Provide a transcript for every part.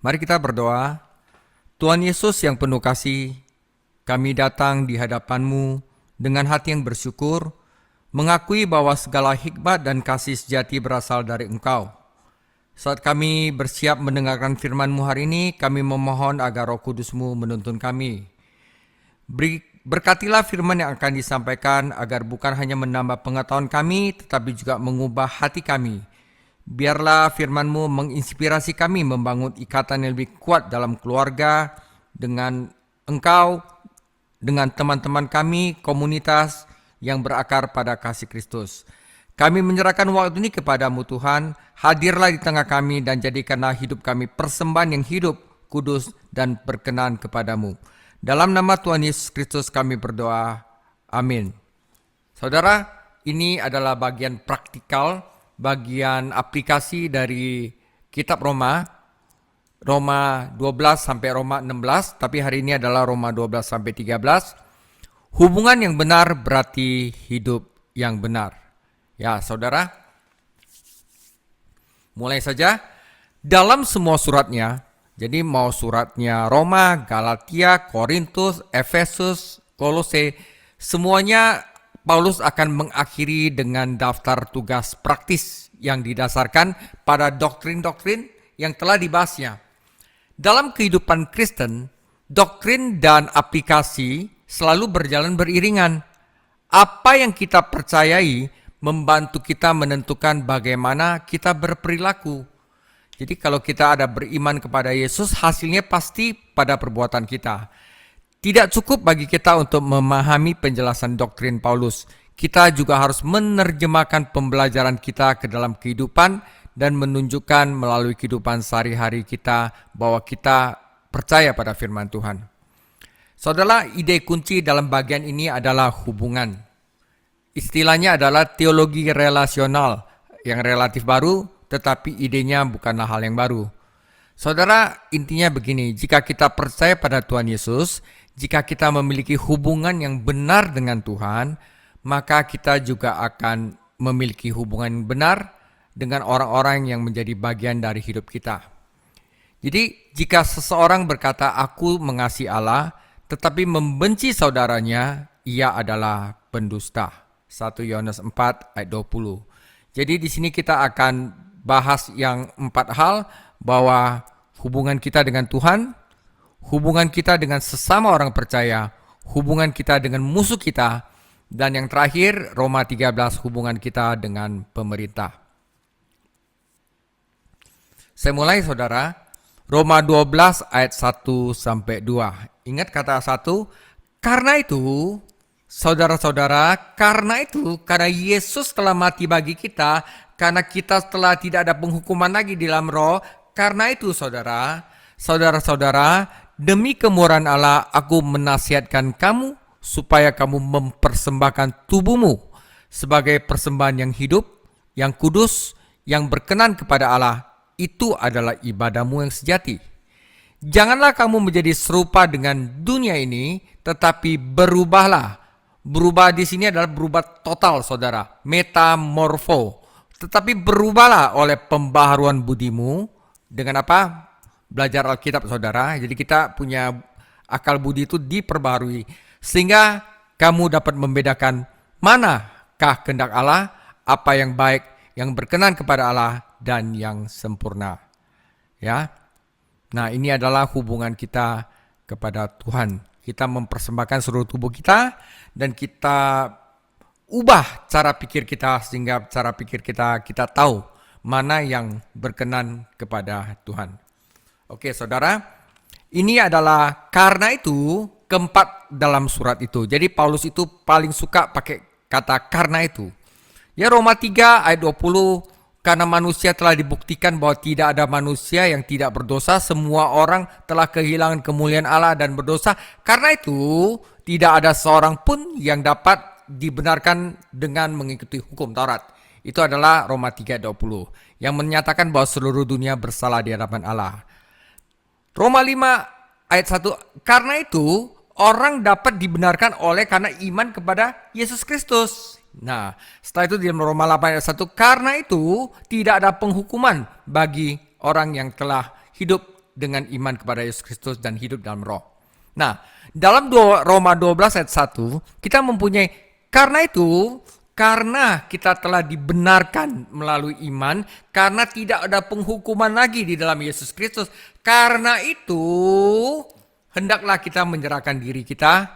Mari kita berdoa. Tuhan Yesus yang penuh kasih, kami datang di hadapan-Mu dengan hati yang bersyukur, mengakui bahwa segala hikmat dan kasih sejati berasal dari Engkau. Saat kami bersiap mendengarkan firman-Mu hari ini, kami memohon agar Roh Kudus-Mu menuntun kami. Berkatilah firman yang akan disampaikan agar bukan hanya menambah pengetahuan kami, tetapi juga mengubah hati kami. Biarlah firman-Mu menginspirasi kami membangun ikatan yang lebih kuat dalam keluarga, dengan Engkau, dengan teman-teman kami, komunitas yang berakar pada kasih Kristus. Kami menyerahkan waktu ini kepada-Mu Tuhan, hadirlah di tengah kami dan jadikanlah hidup kami persembahan yang hidup, kudus, dan berkenan kepada-Mu. Dalam nama Tuhan Yesus Kristus kami berdoa. Amin. Saudara, ini adalah bagian praktikal, bagian aplikasi dari kitab Roma 12 sampai Roma 16, tapi hari ini adalah Roma 12 sampai 13. Hubungan yang benar berarti hidup yang benar. Ya, saudara, mulai saja dalam semua suratnya. Jadi mau suratnya Roma, Galatia, Korintus, Efesus, Kolose, semuanya Paulus akan mengakhiri dengan daftar tugas praktis yang didasarkan pada doktrin-doktrin yang telah dibahasnya. Dalam kehidupan Kristen, doktrin dan aplikasi selalu berjalan beriringan. Apa yang kita percayai membantu kita menentukan bagaimana kita berperilaku. Jadi kalau kita ada beriman kepada Yesus, hasilnya pasti pada perbuatan kita. Tidak cukup bagi kita untuk memahami penjelasan doktrin Paulus. Kita juga harus menerjemahkan pembelajaran kita ke dalam kehidupan dan menunjukkan melalui kehidupan sehari-hari kita bahwa kita percaya pada firman Tuhan. Saudara, ide kunci dalam bagian ini adalah hubungan. Istilahnya adalah teologi relasional yang relatif baru, tetapi idenya bukanlah hal yang baru. Saudara, intinya begini, jika kita percaya pada Tuhan Yesus, jika kita memiliki hubungan yang benar dengan Tuhan, maka kita juga akan memiliki hubungan yang benar dengan orang-orang yang menjadi bagian dari hidup kita. Jadi, jika seseorang berkata, "Aku mengasihi Allah," tetapi membenci saudaranya, ia adalah pendusta. 1 Yohanes 4 ayat 20. Jadi di sini kita akan bahas yang 4 hal, bahwa hubungan kita dengan Tuhan, hubungan kita dengan sesama orang percaya, hubungan kita dengan musuh kita, dan yang terakhir Roma 13, hubungan kita dengan pemerintah. Saya mulai, saudara. Roma 12 ayat 1 sampai 2. Ingat kata 1, karena itu, saudara-saudara, karena Yesus telah mati bagi kita, karena kita telah tidak ada penghukuman lagi di dalam roh, karena itu saudara-saudara, demi kemurahan Allah, aku menasihatkan kamu supaya kamu mempersembahkan tubuhmu sebagai persembahan yang hidup, yang kudus, yang berkenan kepada Allah. Itu adalah ibadahmu yang sejati. Janganlah kamu menjadi serupa dengan dunia ini, tetapi berubahlah. Berubah di sini adalah berubah total, saudara. Metamorfo. Tetapi berubahlah oleh pembaharuan budimu. Dengan apa? Belajar Alkitab, saudara. Jadi kita punya akal budi itu diperbaharui, sehingga kamu dapat membedakan manakah kehendak Allah, apa yang baik, yang berkenan kepada Allah, dan yang sempurna. Ya. Nah, ini adalah hubungan kita kepada Tuhan. Kita mempersembahkan seluruh tubuh kita, dan kita ubah cara pikir kita, sehingga cara pikir kita tahu mana yang berkenan kepada Tuhan. Oke, saudara, ini adalah karena itu keempat dalam surat itu. Jadi Paulus itu paling suka pakai kata karena itu. Ya, Roma 3 ayat 20, karena manusia telah dibuktikan bahwa tidak ada manusia yang tidak berdosa, semua orang telah kehilangan kemuliaan Allah dan berdosa. Karena itu, tidak ada seorang pun yang dapat dibenarkan dengan mengikuti hukum Taurat. Itu adalah Roma 3 ayat 20, yang menyatakan bahwa seluruh dunia bersalah di hadapan Allah. Roma 5 ayat 1, karena itu orang dapat dibenarkan karena iman kepada Yesus Kristus. Nah, setelah itu di Roma 8 ayat 1, karena itu tidak ada penghukuman bagi orang yang telah hidup dengan iman kepada Yesus Kristus dan hidup dalam roh. Nah, dalam Roma 12 ayat 1, kita mempunyai, karena kita telah dibenarkan melalui iman, karena tidak ada penghukuman lagi di dalam Yesus Kristus. Karena itu, hendaklah kita menyerahkan diri kita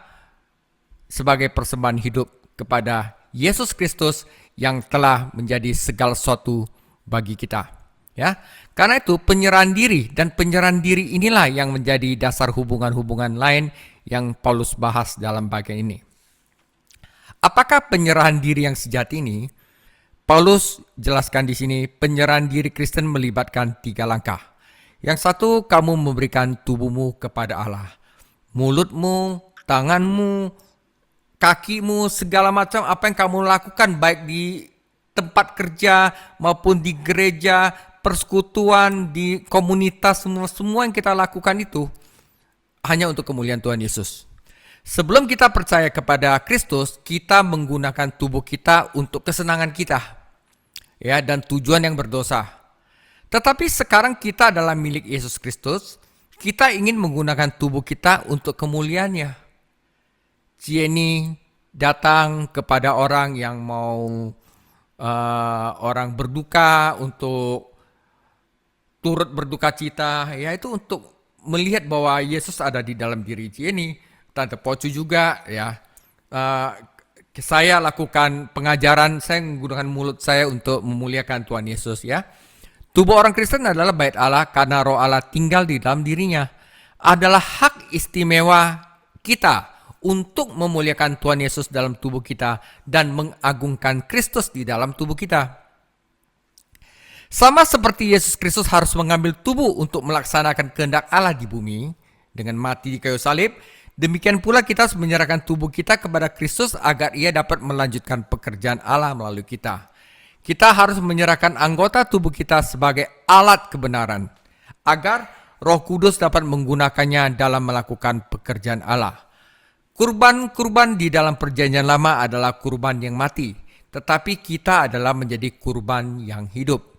sebagai persembahan hidup kepada Yesus Kristus yang telah menjadi segala sesuatu bagi kita. Ya, karena itu penyerahan diri dan penyerahan diri inilah yang menjadi dasar hubungan-hubungan lain yang Paulus bahas dalam bagian ini. Apakah penyerahan diri yang sejati ini? Paulus jelaskan di sini, penyerahan diri Kristen melibatkan 3 langkah. Yang satu, kamu memberikan tubuhmu kepada Allah. Mulutmu, tanganmu, kakimu, segala macam apa yang kamu lakukan baik di tempat kerja maupun di gereja, persekutuan, di komunitas, semua yang kita lakukan itu hanya untuk kemuliaan Tuhan Yesus. Sebelum kita percaya kepada Kristus, kita menggunakan tubuh kita untuk kesenangan kita, ya, dan tujuan yang berdosa. Tetapi sekarang kita adalah milik Yesus Kristus, kita ingin menggunakan tubuh kita untuk kemuliaannya. Jenny datang kepada orang yang mau orang berduka untuk turut berduka cita, yaitu untuk melihat bahwa Yesus ada di dalam diri Jenny. Tante Pocu juga, ya. Saya lakukan pengajaran, saya menggunakan mulut saya untuk memuliakan Tuhan Yesus, ya. Tubuh orang Kristen adalah bait Allah karena Roh Allah tinggal di dalam dirinya. Adalah hak istimewa kita untuk memuliakan Tuhan Yesus dalam tubuh kita dan mengagungkan Kristus di dalam tubuh kita. Sama seperti Yesus Kristus harus mengambil tubuh untuk melaksanakan kehendak Allah di bumi dengan mati di kayu salib, demikian pula kita harus menyerahkan tubuh kita kepada Kristus agar ia dapat melanjutkan pekerjaan Allah melalui kita. Kita harus menyerahkan anggota tubuh kita sebagai alat kebenaran agar Roh Kudus dapat menggunakannya dalam melakukan pekerjaan Allah. Kurban-kurban di dalam perjanjian lama adalah kurban yang mati, tetapi kita adalah menjadi kurban yang hidup.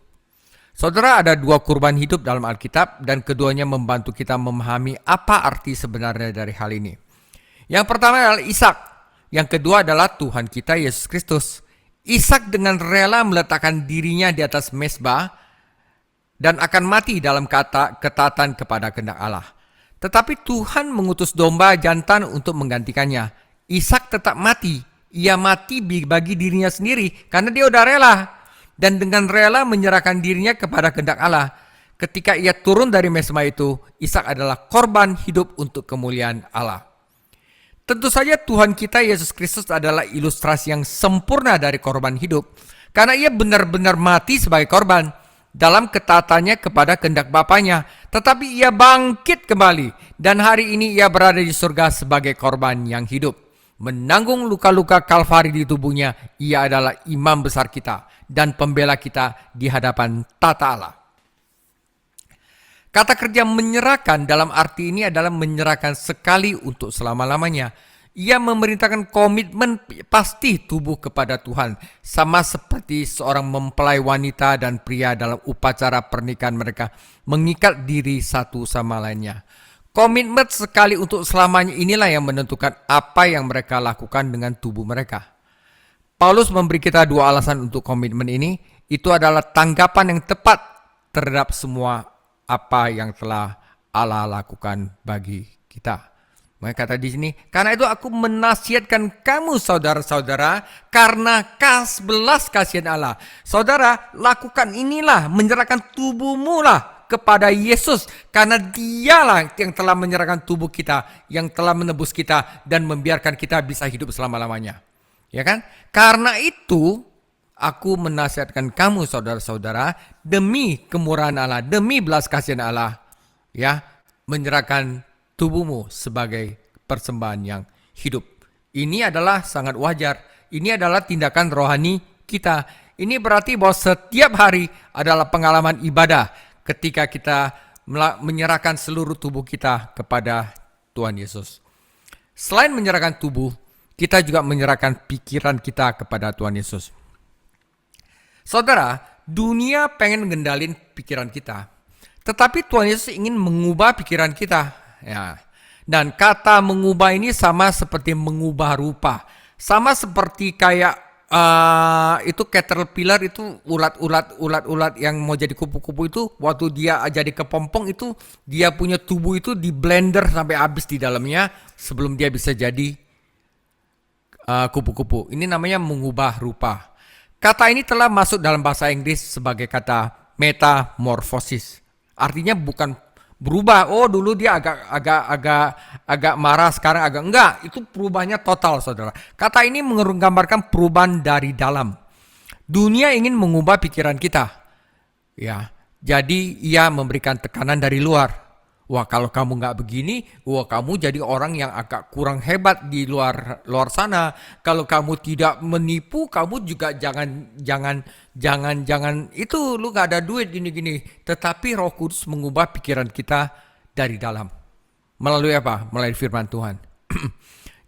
Saudara, ada 2 kurban hidup dalam Alkitab dan keduanya membantu kita memahami apa arti sebenarnya dari hal ini. Yang pertama adalah Ishak, yang kedua adalah Tuhan kita Yesus Kristus. Ishak dengan rela meletakkan dirinya di atas mezbah dan akan mati dalam ketaatan kepada kehendak Allah. Tetapi Tuhan mengutus domba jantan untuk menggantikannya. Ishak tetap mati. Ia mati bagi dirinya sendiri karena dia udah rela. Dan dengan rela menyerahkan dirinya kepada kehendak Allah. Ketika ia turun dari mezbah itu, Ishak adalah korban hidup untuk kemuliaan Allah. Tentu saja Tuhan kita Yesus Kristus adalah ilustrasi yang sempurna dari korban hidup. Karena ia benar-benar mati sebagai korban dalam ketaatannya kepada kehendak Bapanya. Tetapi ia bangkit kembali dan hari ini ia berada di surga sebagai korban yang hidup. Menanggung luka-luka Kalvari di tubuhnya, ia adalah imam besar kita dan pembela kita di hadapan tata Allah. Kata kerja menyerahkan dalam arti ini adalah menyerahkan sekali untuk selama-lamanya. Ia memerintahkan komitmen pasti tubuh kepada Tuhan, sama seperti seorang mempelai wanita dan pria dalam upacara pernikahan mereka mengikat diri satu sama lainnya. Komitmen sekali untuk selamanya inilah yang menentukan apa yang mereka lakukan dengan tubuh mereka. Paulus memberi kita 2 alasan untuk komitmen ini. Itu adalah tanggapan yang tepat terhadap semua apa yang telah Allah lakukan bagi kita. Mereka kata di sini, karena itu aku menasihatkan kamu saudara-saudara karena belas kasihan Allah. Saudara, lakukan inilah, menyerahkan tubuhmu lah kepada Yesus, karena dialah yang telah menyerahkan tubuh kita, yang telah menebus kita dan membiarkan kita bisa hidup selama-lamanya. Ya kan? Karena itu aku menasihatkan kamu saudara-saudara demi kemurahan Allah, demi belas kasihan Allah, ya, menyerahkan tubuhmu sebagai persembahan yang hidup. Ini adalah sangat wajar. Ini adalah tindakan rohani kita. Ini berarti bahwa setiap hari adalah pengalaman ibadah ketika kita menyerahkan seluruh tubuh kita kepada Tuhan Yesus. Selain menyerahkan tubuh, kita juga menyerahkan pikiran kita kepada Tuhan Yesus. Saudara, dunia pengen ngendalin pikiran kita. Tetapi Tuhan Yesus ingin mengubah pikiran kita. Ya. Dan kata mengubah ini sama seperti mengubah rupa. Sama seperti kayak itu caterpillar, itu ulat yang mau jadi kupu-kupu itu, waktu dia jadi kepompong itu, dia punya tubuh itu di blender sampai habis di dalamnya sebelum dia bisa jadi kupu-kupu. Ini namanya mengubah rupa. Kata ini telah masuk dalam bahasa Inggris sebagai kata metamorfosis. Artinya bukan berubah. Oh, dulu dia agak marah, sekarang agak enggak. Itu perubahannya total, saudara. Kata ini menggambarkan perubahan dari dalam. Dunia ingin mengubah pikiran kita. Ya, jadi ia memberikan tekanan dari luar. Wah, kalau kamu nggak begini, wah kamu jadi orang yang agak kurang hebat di luar sana. Kalau kamu tidak menipu, kamu juga jangan itu lu nggak ada duit gini. Tetapi Roh Kudus mengubah pikiran kita dari dalam. Melalui apa? Melalui firman Tuhan.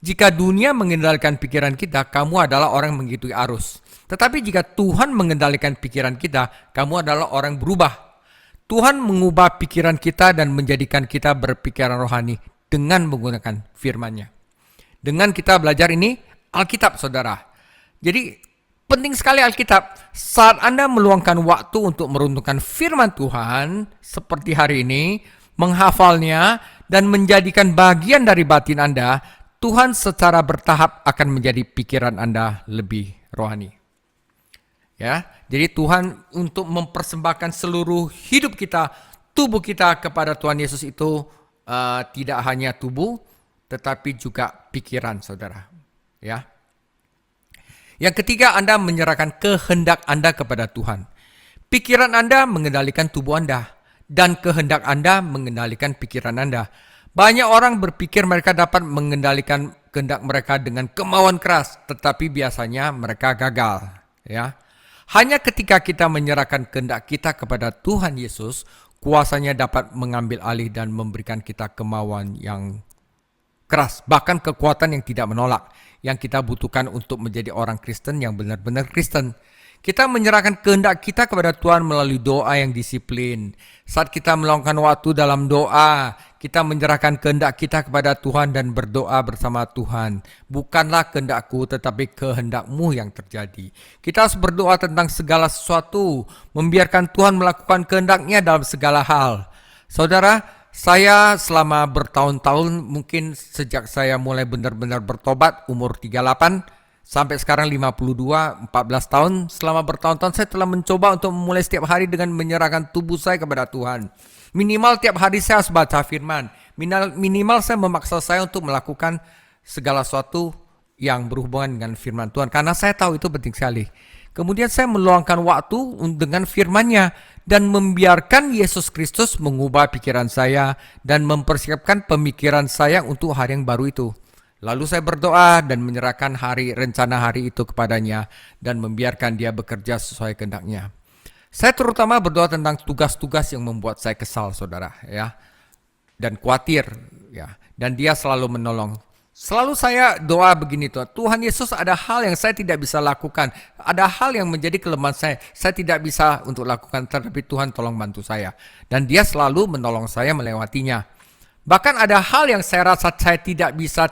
Jika dunia mengendalikan pikiran kita, kamu adalah orang yang mengikuti arus. Tetapi jika Tuhan mengendalikan pikiran kita, kamu adalah orang berubah. Tuhan mengubah pikiran kita dan menjadikan kita berpikiran rohani dengan menggunakan firman-Nya. Dengan kita belajar ini Alkitab, saudara. Jadi penting sekali Alkitab. Saat Anda meluangkan waktu untuk meruntuhkan firman Tuhan seperti hari ini, menghafalnya dan menjadikan bagian dari batin Anda, Tuhan secara bertahap akan menjadi pikiran Anda lebih rohani. Ya, jadi Tuhan untuk mempersembahkan seluruh hidup kita, tubuh kita kepada Tuhan Yesus itu tidak hanya tubuh, tetapi juga pikiran, saudara. Ya. Yang ketiga, Anda menyerahkan kehendak Anda kepada Tuhan. Pikiran Anda mengendalikan tubuh Anda, dan kehendak Anda mengendalikan pikiran Anda. Banyak orang berpikir mereka dapat mengendalikan kehendak mereka dengan kemauan keras, tetapi biasanya mereka gagal. Ya. Hanya ketika kita menyerahkan kehendak kita kepada Tuhan Yesus, kuasanya dapat mengambil alih dan memberikan kita kemauan yang keras, bahkan kekuatan yang tidak menolak, yang kita butuhkan untuk menjadi orang Kristen yang benar-benar Kristen. Kita menyerahkan kehendak kita kepada Tuhan melalui doa yang disiplin. Saat kita meluangkan waktu dalam doa, kita menyerahkan kehendak kita kepada Tuhan dan berdoa bersama Tuhan. Bukanlah kehendakku, tetapi kehendak-Mu yang terjadi. Kita harus berdoa tentang segala sesuatu, membiarkan Tuhan melakukan kehendak-Nya dalam segala hal. Saudara, saya selama bertahun-tahun, mungkin sejak saya mulai benar-benar bertobat, umur 38, sampai sekarang 52, 14 tahun, selama bertahun-tahun saya telah mencoba untuk memulai setiap hari dengan menyerahkan tubuh saya kepada Tuhan. Minimal tiap hari saya harus baca firman. Minimal saya memaksa saya untuk melakukan segala sesuatu yang berhubungan dengan firman Tuhan. Karena saya tahu itu penting sekali. Kemudian saya meluangkan waktu dengan firman-Nya dan membiarkan Yesus Kristus mengubah pikiran saya dan mempersiapkan pemikiran saya untuk hari yang baru itu. Lalu saya berdoa dan menyerahkan rencana hari itu kepadanya dan membiarkan dia bekerja sesuai kehendak-Nya. Saya terutama berdoa tentang tugas-tugas yang membuat saya kesal, saudara, ya, dan khawatir, ya. Dan dia selalu menolong. Selalu saya doa begini, Tuhan Yesus, ada hal yang saya tidak bisa lakukan, ada hal yang menjadi kelemahan saya tidak bisa untuk lakukan, tetapi Tuhan tolong bantu saya. Dan dia selalu menolong saya melewatinya. Bahkan ada hal yang saya rasa saya tidak bisa,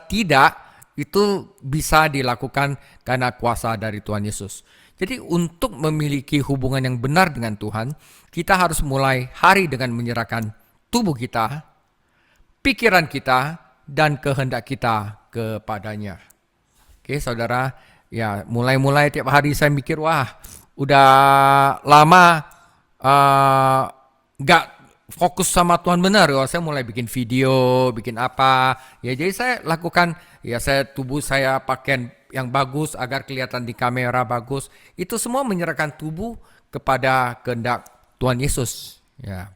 itu bisa dilakukan karena kuasa dari Tuhan Yesus. Jadi untuk memiliki hubungan yang benar dengan Tuhan, kita harus mulai hari dengan menyerahkan tubuh kita, pikiran kita, dan kehendak kita kepadanya. Oke, saudara, ya mulai tiap hari saya mikir, wah udah lama gak fokus sama Tuhan benar. Saya mulai bikin video, bikin apa. Ya jadi saya lakukan, ya tubuh saya pakaian yang bagus agar kelihatan di kamera bagus. Itu semua menyerahkan tubuh kepada kehendak Tuhan Yesus. Ya.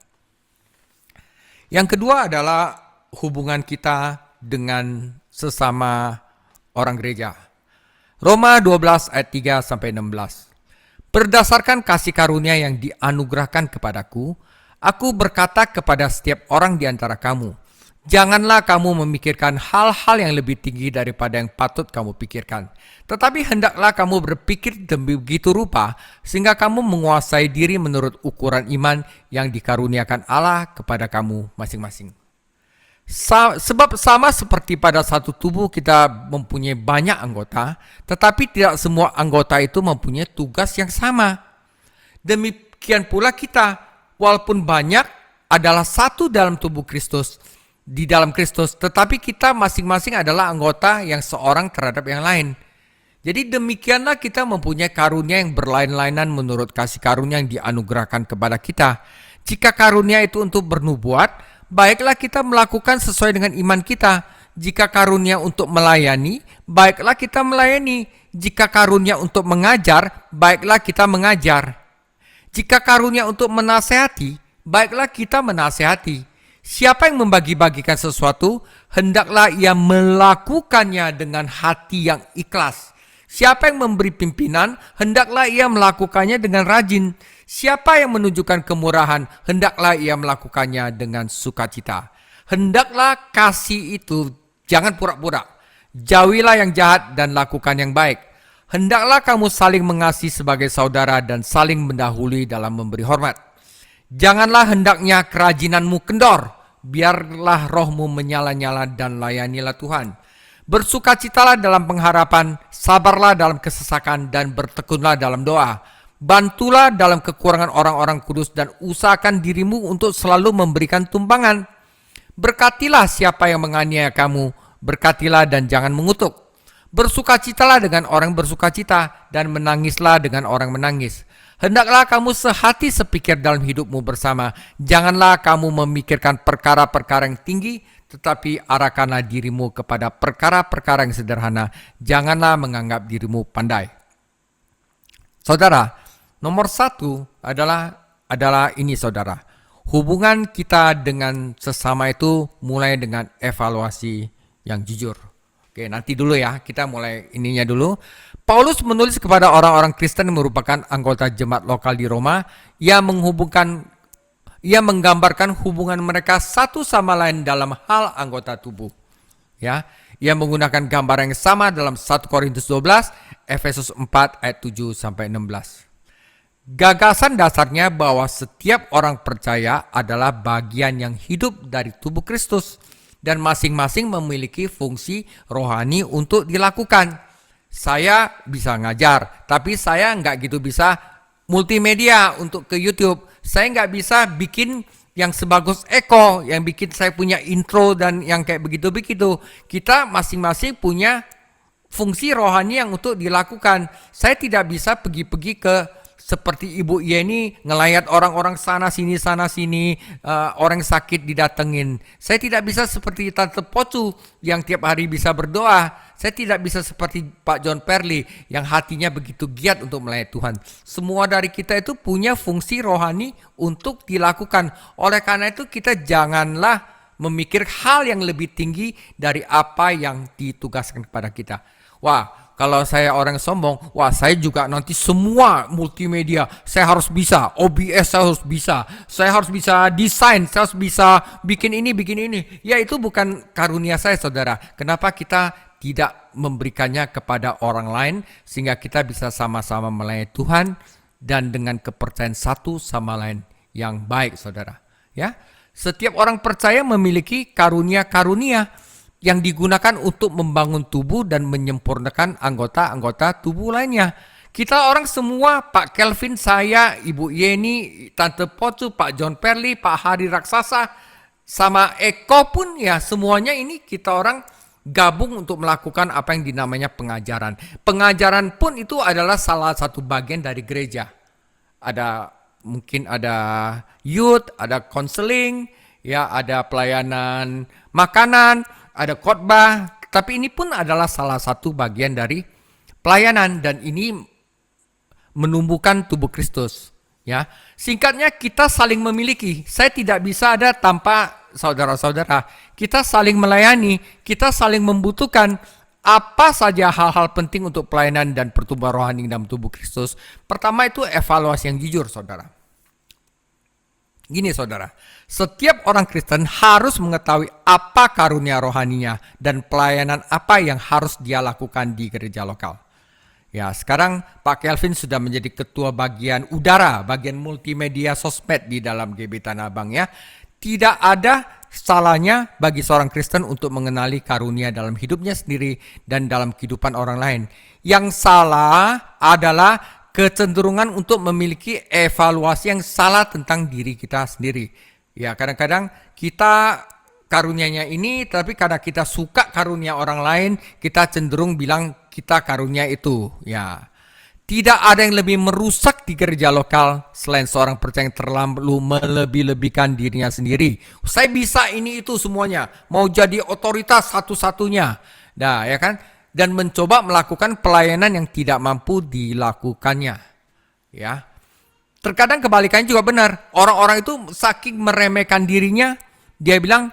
Yang kedua adalah hubungan kita dengan sesama orang gereja. Roma 12 ayat 3 sampai 16. Berdasarkan kasih karunia yang dianugerahkan kepadaku, aku berkata kepada setiap orang di antara kamu, Janganlah kamu memikirkan hal-hal yang lebih tinggi daripada yang patut kamu pikirkan. Tetapi hendaklah kamu berpikir begitu rupa sehingga kamu menguasai diri menurut ukuran iman yang dikaruniakan Allah kepada kamu masing-masing. Sebab sama seperti pada satu tubuh kita mempunyai banyak anggota, tetapi tidak semua anggota itu mempunyai tugas yang sama. Demikian pula kita, walaupun banyak, adalah satu dalam tubuh Kristus, di dalam Kristus, tetapi kita masing-masing adalah anggota yang seorang terhadap yang lain. Jadi demikianlah kita mempunyai karunia yang berlain-lainan menurut kasih karunia yang dianugerahkan kepada kita. Jika karunia itu untuk bernubuat, baiklah kita melakukan sesuai dengan iman kita. Jika karunia untuk melayani, baiklah kita melayani. Jika karunia untuk mengajar, baiklah kita mengajar. Jika karunia untuk menasehati, baiklah kita menasehati. Siapa yang membagi-bagikan sesuatu, hendaklah ia melakukannya dengan hati yang ikhlas. Siapa yang memberi pimpinan, hendaklah ia melakukannya dengan rajin. Siapa yang menunjukkan kemurahan, hendaklah ia melakukannya dengan sukacita. Hendaklah kasih itu jangan pura-pura. Jauhilah yang jahat dan lakukan yang baik. Hendaklah kamu saling mengasihi sebagai saudara dan saling mendahului dalam memberi hormat. Janganlah hendaknya kerajinanmu kendor, biarlah rohmu menyala-nyala dan layanilah Tuhan. Bersukacitalah dalam pengharapan, sabarlah dalam kesesakan dan bertekunlah dalam doa. Bantulah dalam kekurangan orang-orang kudus dan usahakan dirimu untuk selalu memberikan tumpangan. Berkatilah siapa yang menganiaya kamu, berkatilah dan jangan mengutuk. Bersukacitalah dengan orang bersukacita dan menangislah dengan orang menangis. Hendaklah kamu sehati sepikir dalam hidupmu bersama. Janganlah kamu memikirkan perkara-perkara yang tinggi, tetapi arahkanlah dirimu kepada perkara-perkara yang sederhana. Janganlah menganggap dirimu pandai. Saudara, nomor 1 adalah ini saudara. Hubungan kita dengan sesama itu mulai dengan evaluasi yang jujur. Oke, nanti dulu ya, kita mulai ininya dulu. Paulus menulis kepada orang-orang Kristen yang merupakan anggota jemaat lokal di Roma. Ia menggambarkan hubungan mereka satu sama lain dalam hal anggota tubuh. Ya, ia menggunakan gambar yang sama dalam 1 Korintus 12, Efesus 4 ayat 7 sampai 16. Gagasan dasarnya bahwa setiap orang percaya adalah bagian yang hidup dari tubuh Kristus dan masing-masing memiliki fungsi rohani untuk dilakukan. Saya bisa ngajar, tapi saya nggak gitu bisa multimedia untuk ke YouTube. Saya nggak bisa bikin yang sebagus Eko, yang bikin saya punya intro dan yang kayak begitu-begitu. Kita masing-masing punya fungsi rohani yang untuk dilakukan. Saya tidak bisa pergi-pergi ke seperti Ibu Yeni ngelayat orang-orang sana sini orang sakit didatengin. Saya tidak bisa seperti Tante Pocu yang tiap hari bisa berdoa. Saya tidak bisa seperti Pak John Perli yang hatinya begitu giat untuk melayani Tuhan. Semua dari kita itu punya fungsi rohani untuk dilakukan. Oleh karena itu kita janganlah memikir hal yang lebih tinggi dari apa yang ditugaskan kepada kita. Wah, kalau saya orang sombong, wah saya juga nanti semua multimedia, saya harus bisa, OBS saya harus bisa desain, saya harus bisa bikin ini. Ya itu bukan karunia saya saudara. Kenapa kita tidak memberikannya kepada orang lain sehingga kita bisa sama-sama melayani Tuhan dan dengan kepercayaan satu sama lain yang baik saudara. Ya, setiap orang percaya memiliki karunia-karunia yang digunakan untuk membangun tubuh dan menyempurnakan anggota-anggota tubuh lainnya. Kita orang semua, Pak Kelvin, saya, Ibu Yeni, Tante Pocu, Pak John Perli, Pak Hari Raksasa, sama Eko pun ya semuanya ini kita orang gabung untuk melakukan apa yang dinamanya pengajaran. Pengajaran pun itu adalah salah satu bagian dari gereja. Mungkin ada youth, ada counseling, ya ada pelayanan makanan, ada khotbah, tapi ini pun adalah salah satu bagian dari pelayanan dan ini menumbuhkan tubuh Kristus. Ya, singkatnya kita saling memiliki. Saya tidak bisa ada tanpa saudara-saudara. Kita saling melayani, kita saling membutuhkan. Apa saja hal-hal penting untuk pelayanan dan pertumbuhan rohani dalam tubuh Kristus? Pertama itu evaluasi yang jujur, saudara. Gini saudara, setiap orang Kristen harus mengetahui apa karunia rohaninya dan pelayanan apa yang harus dia lakukan di gereja lokal. Ya, sekarang Pak Kelvin sudah menjadi ketua bagian udara, bagian multimedia sosmed di dalam GB Tanah Abang ya. Tidak ada salahnya bagi seorang Kristen untuk mengenali karunia dalam hidupnya sendiri dan dalam kehidupan orang lain. Yang salah adalah kecenderungan untuk memiliki evaluasi yang salah tentang diri kita sendiri. Ya, kadang-kadang kita karunianya ini, tapi karena kita suka karunia orang lain, kita cenderung bilang kita karunia itu. Ya, tidak ada yang lebih merusak di gereja lokal selain seorang percaya yang terlalu melebih-lebihkan dirinya sendiri. Saya bisa ini itu semuanya, mau jadi otoritas satu-satunya. Nah, ya kan? Dan mencoba melakukan pelayanan yang tidak mampu dilakukannya. Ya. Terkadang kebalikannya juga benar. Orang-orang itu saking meremehkan dirinya, dia bilang,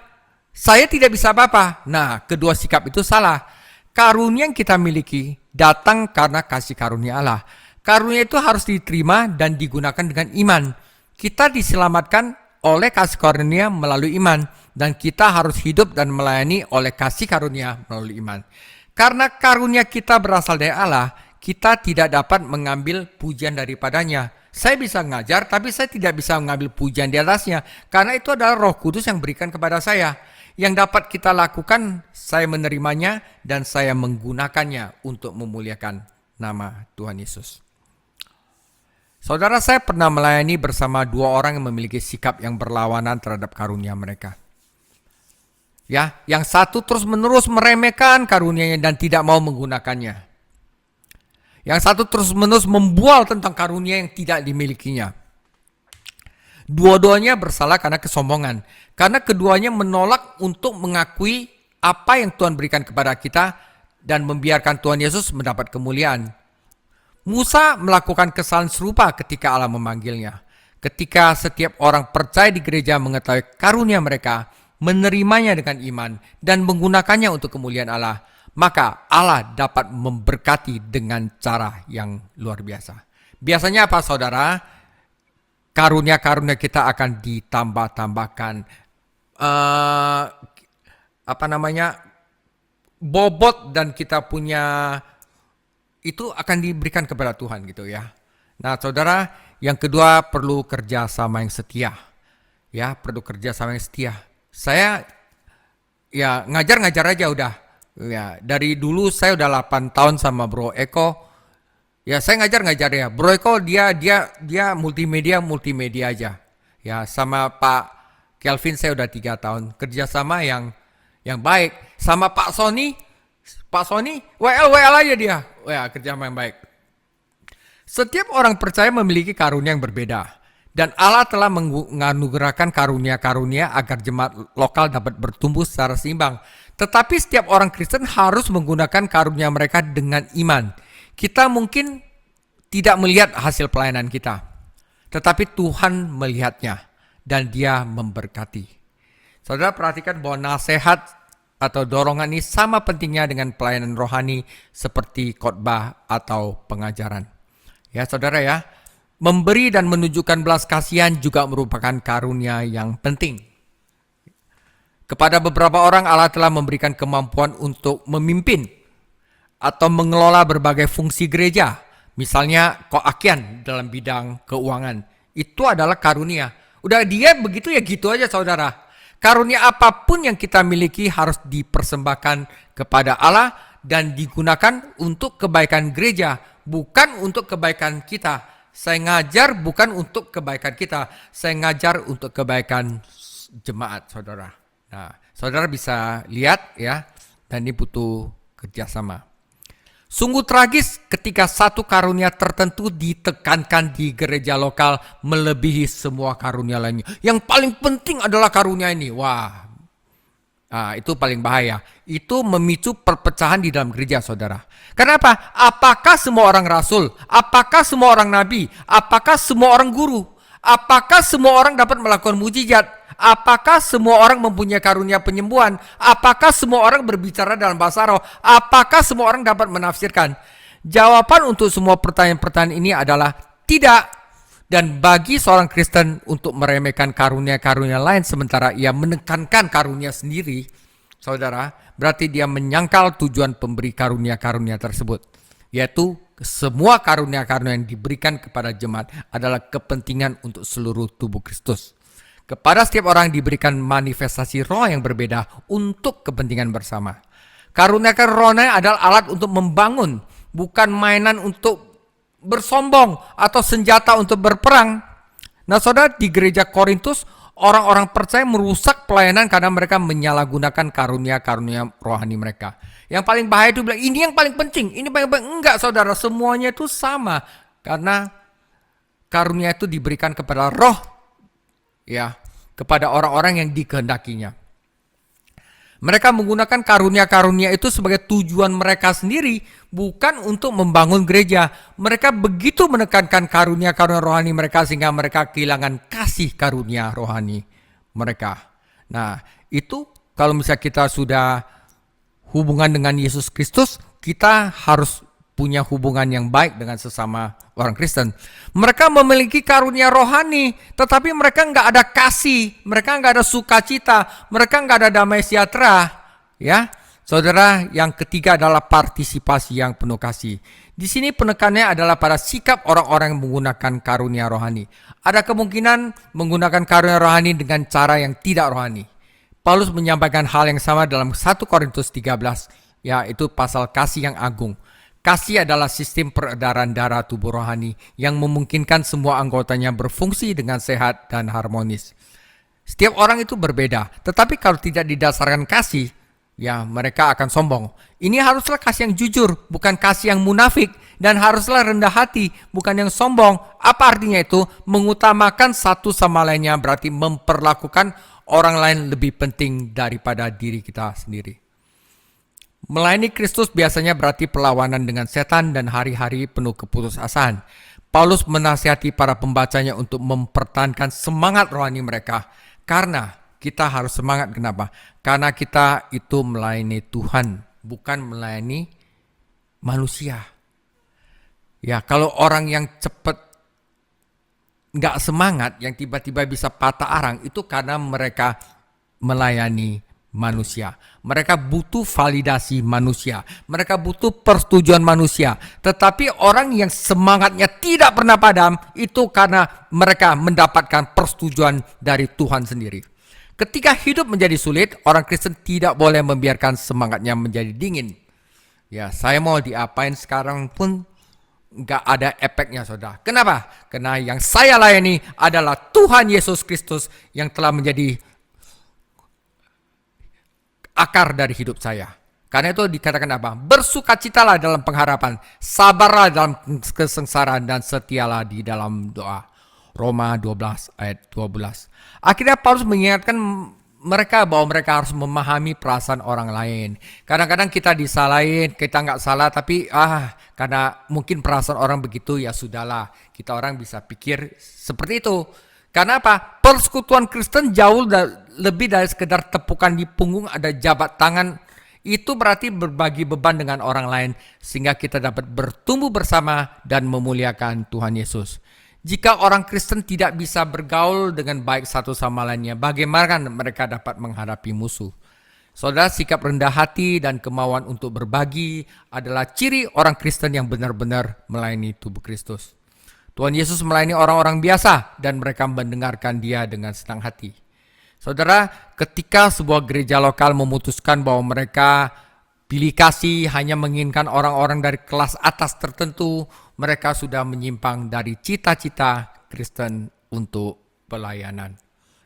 saya tidak bisa apa-apa. Nah, kedua sikap itu salah. Karunia yang kita miliki datang karena kasih karunia Allah. Karunia itu harus diterima dan digunakan dengan iman. Kita diselamatkan oleh kasih karunia melalui iman. Dan kita harus hidup dan melayani oleh kasih karunia melalui iman. Karena karunia kita berasal dari Allah, kita tidak dapat mengambil pujian daripadanya. Saya bisa ngajar, tapi saya tidak bisa mengambil pujian di atasnya. Karena itu adalah Roh Kudus yang berikan kepada saya. Yang dapat kita lakukan, saya menerimanya dan saya menggunakannya untuk memuliakan nama Tuhan Yesus. Saudara, saya pernah melayani bersama dua orang yang memiliki sikap yang berlawanan terhadap karunia mereka. Ya, yang satu terus-menerus meremehkan karunianya dan tidak mau menggunakannya. Yang satu terus-menerus membual tentang karunia yang tidak dimilikinya. Dua-duanya bersalah karena kesombongan. Karena keduanya menolak untuk mengakui apa yang Tuhan berikan kepada kita dan membiarkan Tuhan Yesus mendapat kemuliaan. Musa melakukan kesalahan serupa ketika Allah memanggilnya. Ketika setiap orang percaya di gereja mengetahui karunia mereka, menerimanya dengan iman dan menggunakannya untuk kemuliaan Allah, maka Allah dapat memberkati dengan cara yang luar biasa. Biasanya apa saudara? Karunia-karunia kita akan ditambah-tambahkan. Bobot dan kita punya itu akan diberikan kepada Tuhan gitu ya. Nah saudara, yang kedua perlu kerjasama yang setia. Ya, perlu kerjasama yang setia. Saya ya ngajar-ngajar aja udah. Ya, dari dulu saya udah 8 tahun sama Bro Eko. Ya, saya ngajar-ngajar ya. Bro Eko dia multimedia aja. Ya, sama Pak Kelvin saya udah 3 tahun. Kerjasama yang baik. Sama Pak Sony WL aja dia. Ya, kerjasama yang baik. Setiap orang percaya memiliki karunia yang berbeda. Dan Allah telah menganugerahkan karunia-karunia agar jemaat lokal dapat bertumbuh secara seimbang. Tetapi setiap orang Kristen harus menggunakan karunia mereka dengan iman. Kita mungkin tidak melihat hasil pelayanan kita. Tetapi Tuhan melihatnya dan Dia memberkati. Saudara perhatikan bahwa nasihat atau dorongan ini sama pentingnya dengan pelayanan rohani seperti khotbah atau pengajaran. Ya saudara ya. Memberi dan menunjukkan belas kasihan juga merupakan karunia yang penting. Kepada beberapa orang Allah telah memberikan kemampuan untuk memimpin atau mengelola berbagai fungsi gereja. Misalnya koakian dalam bidang keuangan. Itu adalah karunia. Udah dia begitu ya gitu aja saudara. Karunia apapun yang kita miliki harus dipersembahkan kepada Allah dan digunakan untuk kebaikan gereja, bukan untuk kebaikan kita. Saya ngajar bukan untuk kebaikan kita, saya ngajar untuk kebaikan jemaat saudara. Nah, saudara bisa lihat ya, dan ini butuh kerjasama. Sungguh tragis ketika satu karunia tertentu ditekankan di gereja lokal melebihi semua karunia lainnya. Yang paling penting adalah karunia ini. Wah, itu paling bahaya. Itu memicu perpecahan di dalam gereja saudara. Kenapa? Apakah semua orang rasul? Apakah semua orang nabi? Apakah semua orang guru? Apakah semua orang dapat melakukan mujizat? Apakah semua orang mempunyai karunia penyembuhan? Apakah semua orang berbicara dalam bahasa roh? Apakah semua orang dapat menafsirkan? Jawaban untuk semua pertanyaan-pertanyaan ini adalah tidak. Dan bagi seorang Kristen untuk meremehkan karunia-karunia lain sementara ia menekankan karunia sendiri, saudara, berarti dia menyangkal tujuan pemberi karunia-karunia tersebut, yaitu semua karunia-karunia yang diberikan kepada jemaat adalah kepentingan untuk seluruh tubuh Kristus. Kepada setiap orang diberikan manifestasi roh yang berbeda untuk kepentingan bersama. Karunia-karunia rohani adalah alat untuk membangun, bukan mainan untuk bersombong atau senjata untuk berperang. Nah, saudara, di gereja Korintus orang-orang percaya merusak pelayanan karena mereka menyalahgunakan karunia-karunia rohani mereka. Yang paling bahaya itu bilang ini yang paling penting, ini paling penting. Enggak, saudara, semuanya itu sama karena karunia itu diberikan kepada roh, ya, kepada orang-orang yang dikehendakinya. Mereka menggunakan karunia-karunia itu sebagai tujuan mereka sendiri, bukan untuk membangun gereja. Mereka begitu menekankan karunia-karunia rohani mereka sehingga mereka kehilangan kasih karunia rohani mereka. Nah, itu kalau misalnya kita sudah hubungan dengan Yesus Kristus, kita harus punya hubungan yang baik dengan sesama orang Kristen. Mereka memiliki karunia rohani, tetapi mereka nggak ada kasih, mereka nggak ada sukacita, mereka nggak ada damai sejahtera. Ya, saudara, yang ketiga adalah partisipasi yang penuh kasih. Di sini penekanannya adalah pada sikap orang-orang yang menggunakan karunia rohani. Ada kemungkinan menggunakan karunia rohani dengan cara yang tidak rohani. Paulus menyampaikan hal yang sama dalam 1 Korintus 13, yaitu pasal kasih yang agung. Kasih adalah sistem peredaran darah tubuh rohani yang memungkinkan semua anggotanya berfungsi dengan sehat dan harmonis. Setiap orang itu berbeda, tetapi kalau tidak didasarkan kasih, ya mereka akan sombong. Ini haruslah kasih yang jujur, bukan kasih yang munafik, dan haruslah rendah hati, bukan yang sombong. Apa artinya itu? Mengutamakan satu sama lainnya berarti memperlakukan orang lain lebih penting daripada diri kita sendiri. Melayani Kristus biasanya berarti perlawanan dengan setan dan hari-hari penuh keputusasaan. Paulus menasihati para pembacanya untuk mempertahankan semangat rohani mereka. Karena kita harus semangat, kenapa? Karena kita itu melayani Tuhan, bukan melayani manusia. Ya, kalau orang yang cepat nggak semangat, yang tiba-tiba bisa patah arang, itu karena mereka melayani manusia. Mereka butuh validasi manusia. Mereka butuh persetujuan manusia. Tetapi orang yang semangatnya tidak pernah padam, itu karena mereka mendapatkan persetujuan dari Tuhan sendiri. Ketika hidup menjadi sulit, orang Kristen tidak boleh membiarkan semangatnya menjadi dingin. Ya, saya mau diapain sekarang pun nggak ada efeknya, saudara. Kenapa? Karena yang saya layani adalah Tuhan Yesus Kristus yang telah menjadi akar dari hidup saya. Karena itu dikatakan apa? Bersukacitalah dalam pengharapan, sabarlah dalam kesengsaraan, dan setialah di dalam doa. Roma 12 ayat 12. Akhirnya Paulus mengingatkan mereka bahwa mereka harus memahami perasaan orang lain. Kadang-kadang kita disalahin, kita nggak salah, tapi karena mungkin perasaan orang begitu, ya sudahlah. Kita orang bisa pikir seperti itu. Karena apa? Persekutuan Kristen jauh lebih dari sekedar tepukan di punggung, ada jabat tangan. Itu berarti berbagi beban dengan orang lain sehingga kita dapat bertumbuh bersama dan memuliakan Tuhan Yesus. Jika orang Kristen tidak bisa bergaul dengan baik satu sama lainnya, bagaimana mereka dapat menghadapi musuh? Saudara, sikap rendah hati dan kemauan untuk berbagi adalah ciri orang Kristen yang benar-benar melayani tubuh Kristus. Tuhan Yesus melayani orang-orang biasa dan mereka mendengarkan Dia dengan senang hati. Saudara, ketika sebuah gereja lokal memutuskan bahwa mereka pilih kasih hanya menginginkan orang-orang dari kelas atas tertentu, mereka sudah menyimpang dari cita-cita Kristen untuk pelayanan.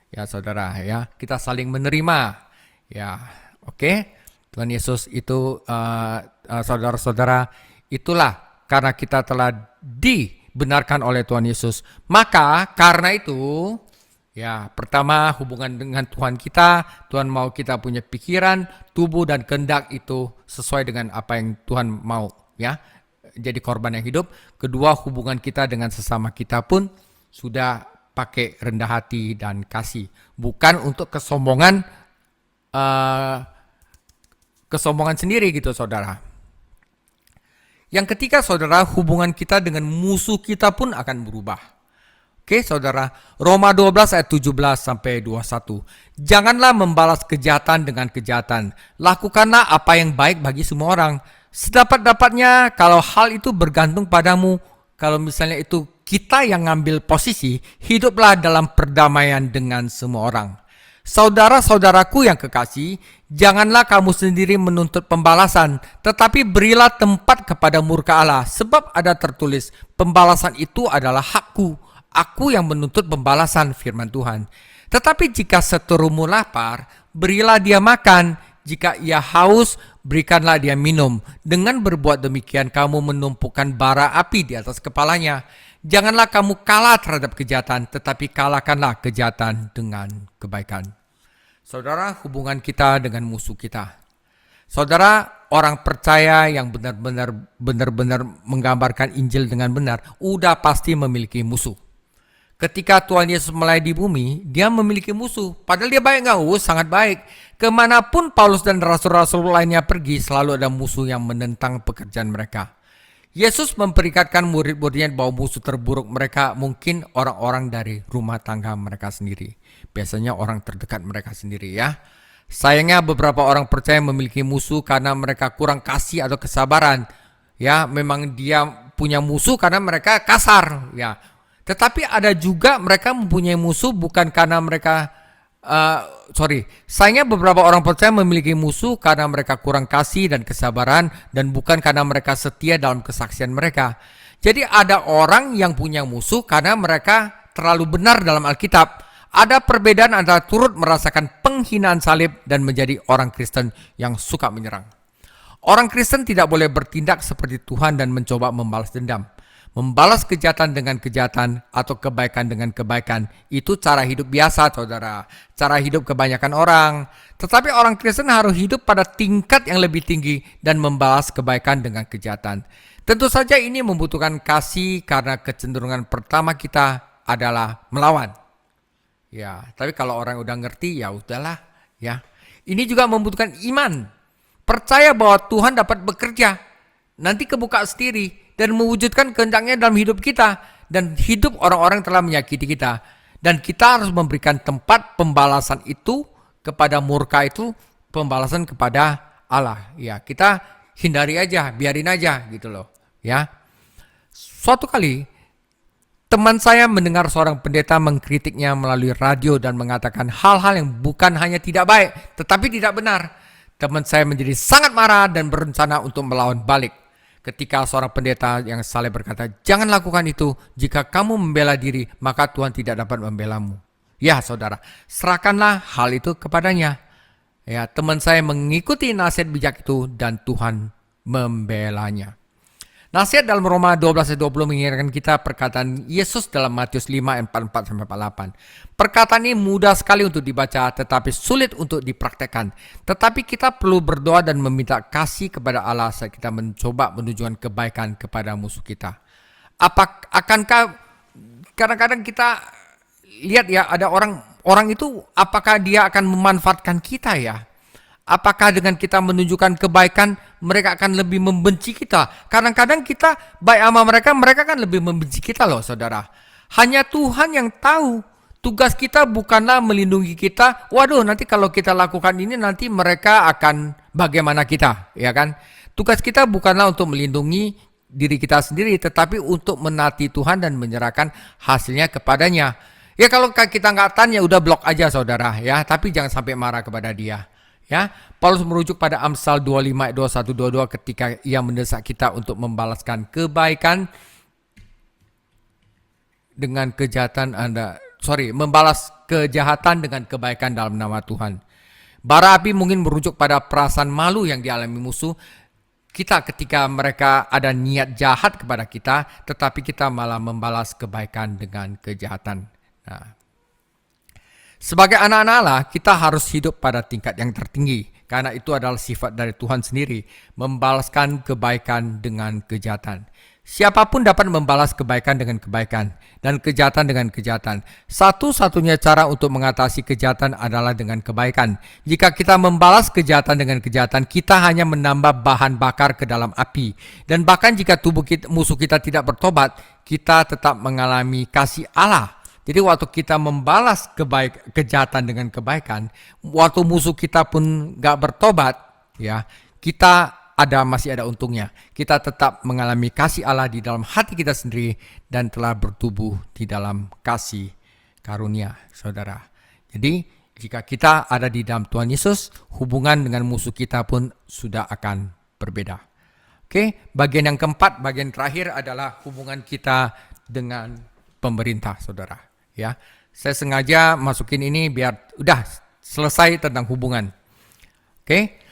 Ya, saudara, ya, kita saling menerima. Ya, oke. Tuhan Yesus itu, saudara-saudara, itulah karena kita telah dibenarkan oleh Tuhan Yesus. Maka karena itu, ya, pertama hubungan dengan Tuhan kita, Tuhan mau kita punya pikiran, tubuh dan kehendak itu sesuai dengan apa yang Tuhan mau, ya. Jadi korban yang hidup. Kedua, hubungan kita dengan sesama kita pun sudah pakai rendah hati dan kasih, bukan untuk kesombongan sendiri gitu, saudara. Yang ketiga, saudara, hubungan kita dengan musuh kita pun akan berubah. Oke saudara, Roma 12 ayat 17 sampai 21. Janganlah membalas kejahatan dengan kejahatan. Lakukanlah apa yang baik bagi semua orang. Sedapat-dapatnya kalau hal itu bergantung padamu. Kalau misalnya itu kita yang ngambil posisi, hiduplah dalam perdamaian dengan semua orang. Saudara-saudaraku yang kekasih, janganlah kamu sendiri menuntut pembalasan, tetapi berilah tempat kepada murka Allah. Sebab ada tertulis, pembalasan itu adalah hakku. Aku yang menuntut pembalasan, firman Tuhan. Tetapi jika seterumu lapar, berilah dia makan. Jika ia haus, berikanlah dia minum. Dengan berbuat demikian, kamu menumpukan bara api di atas kepalanya. Janganlah kamu kalah terhadap kejahatan, tetapi kalahkanlah kejahatan dengan kebaikan. Saudara, hubungan kita dengan musuh kita. Saudara, orang percaya yang benar-benar menggambarkan Injil dengan benar, udah pasti memiliki musuh. Ketika Tuhan Yesus melayani di bumi, dia memiliki musuh. Padahal dia baik nggak? Sangat baik. Kemanapun Paulus dan rasul-rasul lainnya pergi, selalu ada musuh yang menentang pekerjaan mereka. Yesus memperikatkan murid-muridnya bahwa musuh terburuk mereka mungkin orang-orang dari rumah tangga mereka sendiri. Biasanya orang terdekat mereka sendiri ya. Sayangnya beberapa orang percaya memiliki musuh karena mereka kurang kasih atau kesabaran. Ya, memang dia punya musuh karena mereka kasar ya. Tetapi ada juga mereka mempunyai musuh bukan karena mereka sayangnya beberapa orang percaya memiliki musuh karena mereka kurang kasih dan kesabaran dan bukan karena mereka setia dalam kesaksian mereka. Jadi ada orang yang punya musuh karena mereka terlalu benar dalam Alkitab. Ada perbedaan antara turut merasakan penghinaan salib dan menjadi orang Kristen yang suka menyerang. Orang Kristen tidak boleh bertindak seperti Tuhan dan mencoba membalas dendam. Membalas kejahatan dengan kejahatan atau kebaikan dengan kebaikan. Itu cara hidup biasa, saudara. Cara hidup kebanyakan orang. Tetapi orang Kristen harus hidup pada tingkat yang lebih tinggi dan membalas kebaikan dengan kejahatan. Tentu saja ini membutuhkan kasih karena kecenderungan pertama kita adalah melawan. Ya, tapi kalau orang udah ngerti ya udahlah, ya. Ini juga membutuhkan iman. Percaya bahwa Tuhan dapat bekerja. Nanti kebuka sendiri dan mewujudkan kehendaknya dalam hidup kita dan hidup orang-orang yang telah menyakiti kita. Dan kita harus memberikan tempat pembalasan itu kepada murka itu, pembalasan kepada Allah. Ya, kita hindari aja, biarin aja gitu loh. Ya. Suatu kali teman saya mendengar seorang pendeta mengkritiknya melalui radio dan mengatakan hal-hal yang bukan hanya tidak baik, tetapi tidak benar. Teman saya menjadi sangat marah dan berencana untuk melawan balik. Ketika seorang pendeta yang saleh berkata, jangan lakukan itu, jika kamu membela diri, maka Tuhan tidak dapat membelamu. Ya saudara, serahkanlah hal itu kepadanya. Ya, teman saya mengikuti nasihat bijak itu dan Tuhan membelanya. Nasihat dalam Roma 12:20 mengingatkan kita perkataan Yesus dalam Matius 5:44-48. Perkataan ini mudah sekali untuk dibaca tetapi sulit untuk dipraktekkan. Tetapi kita perlu berdoa dan meminta kasih kepada Allah saat kita mencoba menunjukkan kebaikan kepada musuh kita. Akankah kadang-kadang kita lihat ya ada orang itu apakah dia akan memanfaatkan kita ya? Apakah dengan kita menunjukkan kebaikan, mereka akan lebih membenci kita? Kadang-kadang kita baik sama mereka kan lebih membenci kita loh saudara. Hanya Tuhan yang tahu. Tugas kita bukanlah melindungi kita. Waduh, nanti kalau kita lakukan ini nanti mereka akan bagaimana kita, ya kan? Tugas kita bukanlah untuk melindungi diri kita sendiri, tetapi untuk menaati Tuhan dan menyerahkan hasilnya kepadanya. Ya kalau kita nggak tahan ya udah blok aja saudara ya, tapi jangan sampai marah kepada dia. Ya, Paulus merujuk pada Amsal 25:21-22 ketika ia mendesak kita untuk membalaskan kebaikan dengan kejahatan membalas kejahatan dengan kebaikan dalam nama Tuhan. Bara api mungkin merujuk pada perasaan malu yang dialami musuh kita ketika mereka ada niat jahat kepada kita, tetapi kita malah membalas kebaikan dengan kejahatan. Nah, sebagai anak-anak Allah, kita harus hidup pada tingkat yang tertinggi. Karena itu adalah sifat dari Tuhan sendiri, membalaskan kebaikan dengan kejahatan. Siapapun dapat membalas kebaikan dengan kebaikan dan kejahatan dengan kejahatan. Satu-satunya cara untuk mengatasi kejahatan adalah dengan kebaikan. Jika kita membalas kejahatan dengan kejahatan, kita hanya menambah bahan bakar ke dalam api. Dan bahkan jika musuh kita tidak bertobat, kita tetap mengalami kasih Allah. Jadi waktu kita membalas kejahatan dengan kebaikan, waktu musuh kita pun gak bertobat, ya, kita masih ada untungnya. Kita tetap mengalami kasih Allah di dalam hati kita sendiri dan telah bertumbuh di dalam kasih karunia, saudara. Jadi, jika kita ada di dalam Tuhan Yesus, hubungan dengan musuh kita pun sudah akan berbeda. Oke, bagian yang keempat, bagian terakhir adalah hubungan kita dengan pemerintah, saudara. Ya, saya sengaja masukin ini biar udah selesai tentang hubungan. Oke.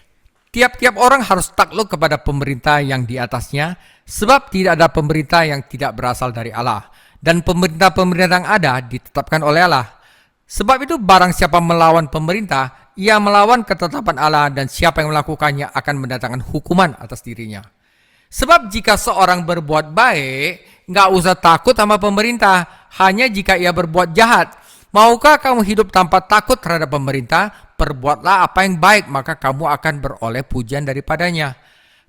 Tiap-tiap orang harus takluk kepada pemerintah yang di atasnya, sebab tidak ada pemerintah yang tidak berasal dari Allah. Dan pemerintah-pemerintah yang ada ditetapkan oleh Allah. Sebab itu barang siapa melawan pemerintah, ia melawan ketetapan Allah, dan siapa yang melakukannya akan mendatangkan hukuman atas dirinya. Sebab jika seorang berbuat baik, nggak usah takut sama pemerintah, hanya jika ia berbuat jahat. Maukah kamu hidup tanpa takut terhadap pemerintah? Perbuatlah apa yang baik, maka kamu akan beroleh pujian daripadanya.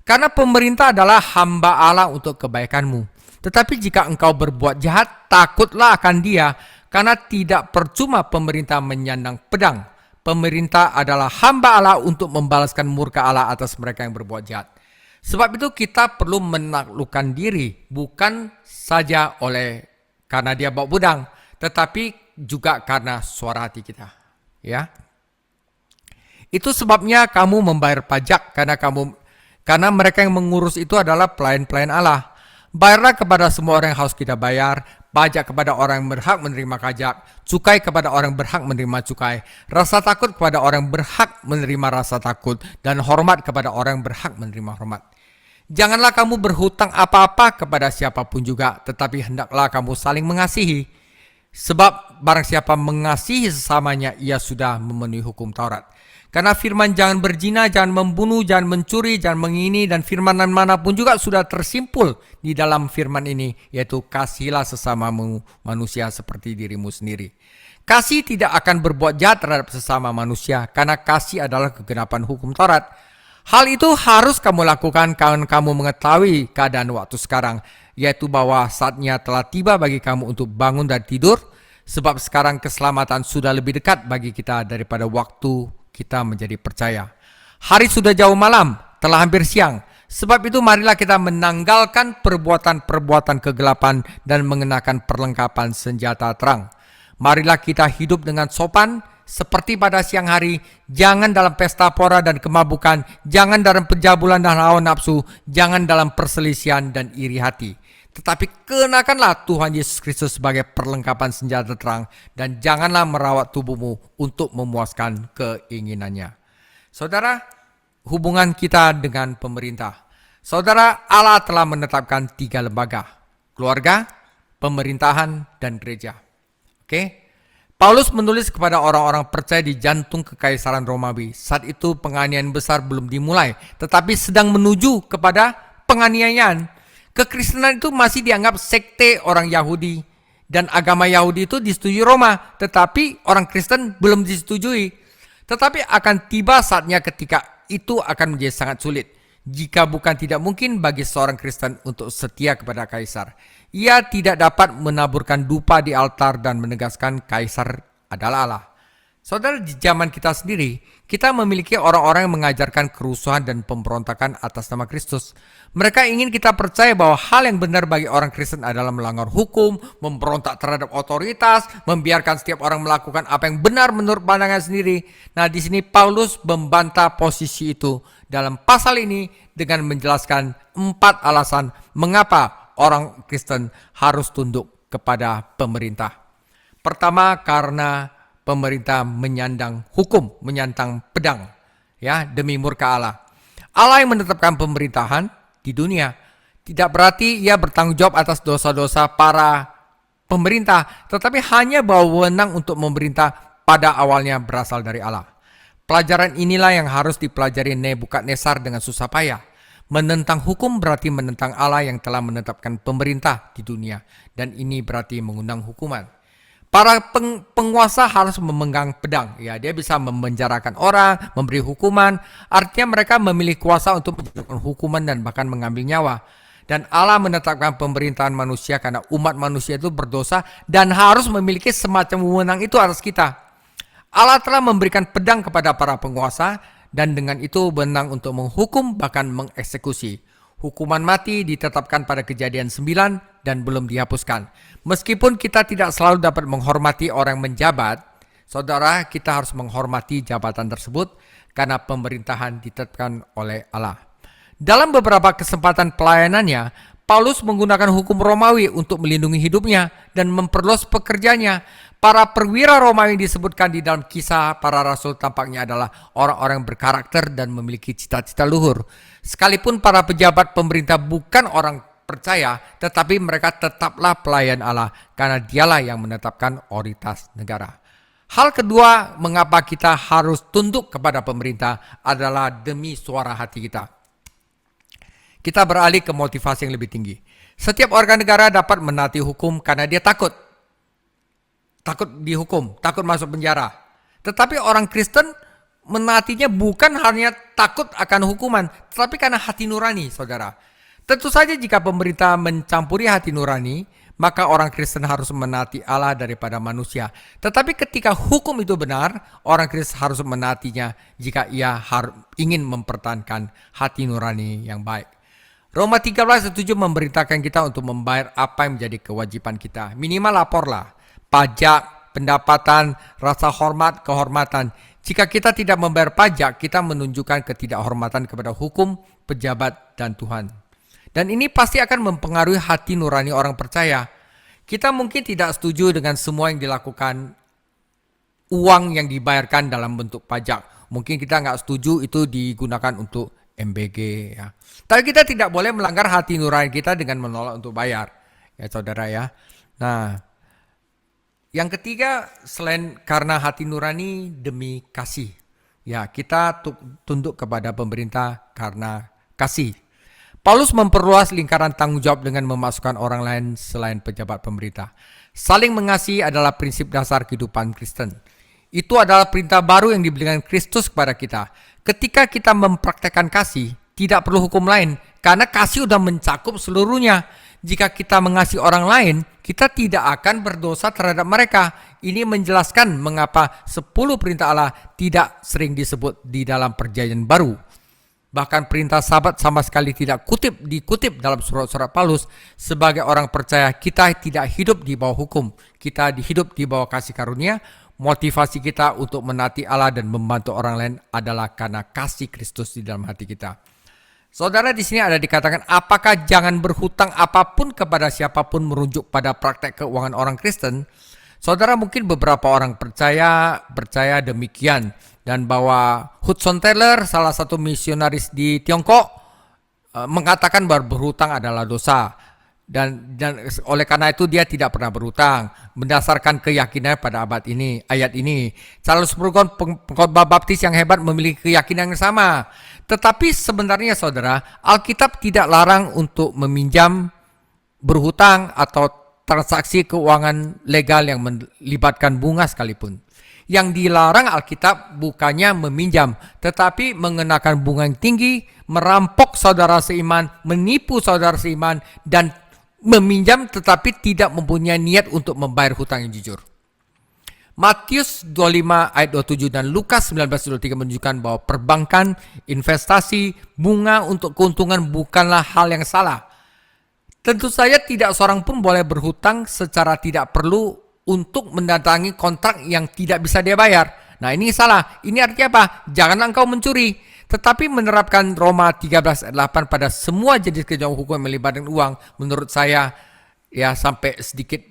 Karena pemerintah adalah hamba Allah untuk kebaikanmu. Tetapi jika engkau berbuat jahat, takutlah akan dia, karena tidak percuma pemerintah menyandang pedang. Pemerintah adalah hamba Allah untuk membalaskan murka Allah atas mereka yang berbuat jahat. Sebab itu kita perlu menaklukkan diri, bukan saja karena dia bawa pedang, tetapi juga karena suara hati kita, ya. Itu sebabnya kamu membayar pajak karena mereka yang mengurus itu adalah pelayan-pelayan Allah. Bayarlah kepada semua orang yang harus kita bayar, pajak kepada orang yang berhak menerima pajak, cukai kepada orang yang berhak menerima cukai, rasa takut kepada orang yang berhak menerima rasa takut, dan hormat kepada orang yang berhak menerima hormat. Janganlah kamu berhutang apa-apa kepada siapapun juga, tetapi hendaklah kamu saling mengasihi. Sebab barang siapa mengasihi sesamanya, ia sudah memenuhi hukum Taurat. Karena firman jangan berzina, jangan membunuh, jangan mencuri, jangan mengini, dan firman manapun juga sudah tersimpul di dalam firman ini, yaitu kasihilah sesamamu manusia seperti dirimu sendiri. Kasih tidak akan berbuat jahat terhadap sesama manusia, karena kasih adalah kegenapan hukum Taurat. Hal itu harus kamu lakukan karena kamu mengetahui keadaan waktu sekarang, yaitu bahwa saatnya telah tiba bagi kamu untuk bangun dari tidur, sebab sekarang keselamatan sudah lebih dekat bagi kita daripada waktu kita menjadi percaya. Hari sudah jauh malam, telah hampir siang. Sebab itu marilah kita menanggalkan perbuatan-perbuatan kegelapan dan mengenakan perlengkapan senjata terang. Marilah kita hidup dengan sopan, seperti pada siang hari, jangan dalam pesta pora dan kemabukan, jangan dalam pencabulan dan hawa nafsu, jangan dalam perselisihan dan iri hati. Tetapi kenakanlah Tuhan Yesus Kristus sebagai perlengkapan senjata terang, dan janganlah merawat tubuhmu untuk memuaskan keinginannya. Saudara, hubungan kita dengan pemerintah. Saudara, Allah telah menetapkan 3 lembaga: keluarga, pemerintahan, dan gereja. Oke? Paulus menulis kepada orang-orang percaya di jantung kekaisaran Romawi. Saat itu penganiayaan besar belum dimulai, tetapi sedang menuju kepada penganiayaan. Kekristenan itu masih dianggap sekte orang Yahudi, dan agama Yahudi itu disetujui Roma, tetapi orang Kristen belum disetujui. Tetapi akan tiba saatnya ketika itu akan menjadi sangat sulit, jika bukan tidak mungkin bagi seorang Kristen untuk setia kepada kaisar. Ia tidak dapat menaburkan dupa di altar dan menegaskan kaisar adalah Allah. Saudara, di zaman kita sendiri, kita memiliki orang-orang yang mengajarkan kerusuhan dan pemberontakan atas nama Kristus. Mereka ingin kita percaya bahwa hal yang benar bagi orang Kristen adalah melanggar hukum, memberontak terhadap otoritas, membiarkan setiap orang melakukan apa yang benar menurut pandangan sendiri. Nah, di sini Paulus membantah posisi itu dalam pasal ini dengan menjelaskan 4 alasan mengapa orang Kristen harus tunduk kepada pemerintah. Pertama, karena pemerintah menyandang hukum, menyandang pedang, ya, demi murka Allah. Allah yang menetapkan pemerintahan di dunia tidak berarti ia bertanggung jawab atas dosa-dosa para pemerintah, tetapi hanya bahwa wewenang untuk memerintah pada awalnya berasal dari Allah. Pelajaran inilah yang harus dipelajari Nebukadnezar dengan susah payah. Menentang hukum berarti menentang Allah yang telah menetapkan pemerintah di dunia, dan ini berarti mengundang hukuman. Para penguasa harus memegang pedang, ya, dia bisa memenjarakan orang, memberi hukuman, artinya mereka memilih kuasa untuk menjatuhkan hukuman dan bahkan mengambil nyawa. Dan Allah menetapkan pemerintahan manusia karena umat manusia itu berdosa dan harus memiliki semacam wewenang itu atas kita. Allah telah memberikan pedang kepada para penguasa dan dengan itu wewenang untuk menghukum bahkan mengeksekusi. Hukuman mati ditetapkan pada Kejadian 9 dan belum dihapuskan. Meskipun kita tidak selalu dapat menghormati orang menjabat, saudara, kita harus menghormati jabatan tersebut karena pemerintahan ditetapkan oleh Allah. Dalam beberapa kesempatan pelayanannya, Paulus menggunakan hukum Romawi untuk melindungi hidupnya dan memperluas pekerjaannya. Para perwira Romawi disebutkan di dalam Kisah Para Rasul tampaknya adalah orang-orang berkarakter dan memiliki cita-cita luhur. Sekalipun para pejabat pemerintah bukan orang percaya, tetapi mereka tetaplah pelayan Allah karena dialah yang menetapkan otoritas negara. Hal kedua, mengapa kita harus tunduk kepada pemerintah adalah demi suara hati kita. Kita beralih ke motivasi yang lebih tinggi. Setiap warga negara dapat menaati hukum karena dia takut dihukum, takut masuk penjara. Tetapi orang Kristen menaatinya bukan hanya takut akan hukuman, tetapi karena hati nurani, saudara. Tentu saja jika pemerintah mencampuri hati nurani, maka orang Kristen harus menaati Allah daripada manusia. Tetapi ketika hukum itu benar, orang Kristen harus menaatinya jika ia ingin mempertahankan hati nurani yang baik. Roma 13:7 memerintahkan kita untuk membayar apa yang menjadi kewajiban kita. Minimal laporlah. Pajak, pendapatan, rasa hormat, kehormatan. Jika kita tidak membayar pajak, kita menunjukkan ketidakhormatan kepada hukum, pejabat, dan Tuhan. Dan ini pasti akan mempengaruhi hati nurani orang percaya. Kita mungkin tidak setuju dengan semua yang dilakukan uang yang dibayarkan dalam bentuk pajak. Mungkin kita nggak setuju itu digunakan untuk MBG. Ya. Tapi kita tidak boleh melanggar hati nurani kita dengan menolak untuk bayar. Ya saudara ya. Nah, yang ketiga, selain karena hati nurani demi kasih. Ya, kita tunduk kepada pemerintah karena kasih. Paulus memperluas lingkaran tanggung jawab dengan memasukkan orang lain selain pejabat pemerintah. Saling mengasihi adalah prinsip dasar kehidupan Kristen. Itu adalah perintah baru yang diberikan Kristus kepada kita. Ketika kita mempraktekkan kasih, tidak perlu hukum lain, karena kasih sudah mencakup seluruhnya. Jika kita mengasihi orang lain, kita tidak akan berdosa terhadap mereka. Ini menjelaskan mengapa 10 perintah Allah tidak sering disebut di dalam Perjanjian Baru. Bahkan perintah Sabat sama sekali tidak dikutip dalam surat-surat Paulus. Sebagai orang percaya, kita tidak hidup di bawah hukum. Kita hidup di bawah kasih karunia. Motivasi kita untuk menaati Allah dan membantu orang lain adalah karena kasih Kristus di dalam hati kita. Saudara, di sini ada dikatakan, apakah jangan berhutang apapun kepada siapapun merujuk pada praktek keuangan orang Kristen? Saudara, mungkin beberapa orang percaya demikian, dan bahwa Hudson Taylor, salah satu misionaris di Tiongkok, mengatakan bahwa berhutang adalah dosa. Dan oleh karena itu dia tidak pernah berhutang berdasarkan keyakinannya pada ayat ini. Charles Spurgeon, pengkhotbah baptis yang hebat, memiliki keyakinan yang sama. Tetapi sebenarnya saudara, Alkitab tidak larang untuk meminjam, berhutang, atau transaksi keuangan legal yang melibatkan bunga sekalipun. Yang dilarang Alkitab bukannya meminjam, tetapi mengenakan bunga yang tinggi, merampok saudara seiman, menipu saudara seiman, dan meminjam tetapi tidak mempunyai niat untuk membayar hutang yang jujur. Matius 25 ayat 27 dan Lukas 19:23 menunjukkan bahwa perbankan, investasi, bunga untuk keuntungan bukanlah hal yang salah. Tentu saja tidak seorang pun boleh berhutang secara tidak perlu untuk mendatangi kontrak yang tidak bisa dia bayar. Nah, ini salah. Ini artinya apa? Janganlah engkau mencuri. Tetapi menerapkan Roma 13 ayat 8 pada semua jenis kejahatan hukum yang melibatkan uang, menurut saya ya sampai sedikit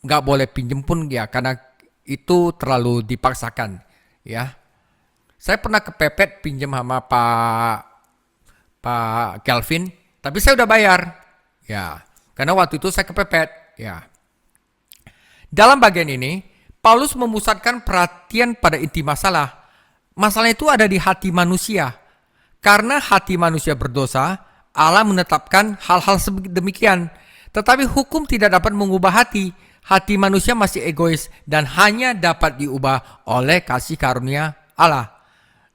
nggak boleh pinjem pun ya, karena itu terlalu dipaksakan ya. Saya pernah kepepet pinjam sama Pak Kelvin, tapi saya udah bayar ya, karena waktu itu saya kepepet ya. Dalam bagian ini Paulus memusatkan perhatian pada inti masalah. Masalah itu ada di hati manusia. Karena hati manusia berdosa, Allah menetapkan hal-hal demikian. Tetapi hukum tidak dapat mengubah hati. Hati manusia masih egois dan hanya dapat diubah oleh kasih karunia Allah.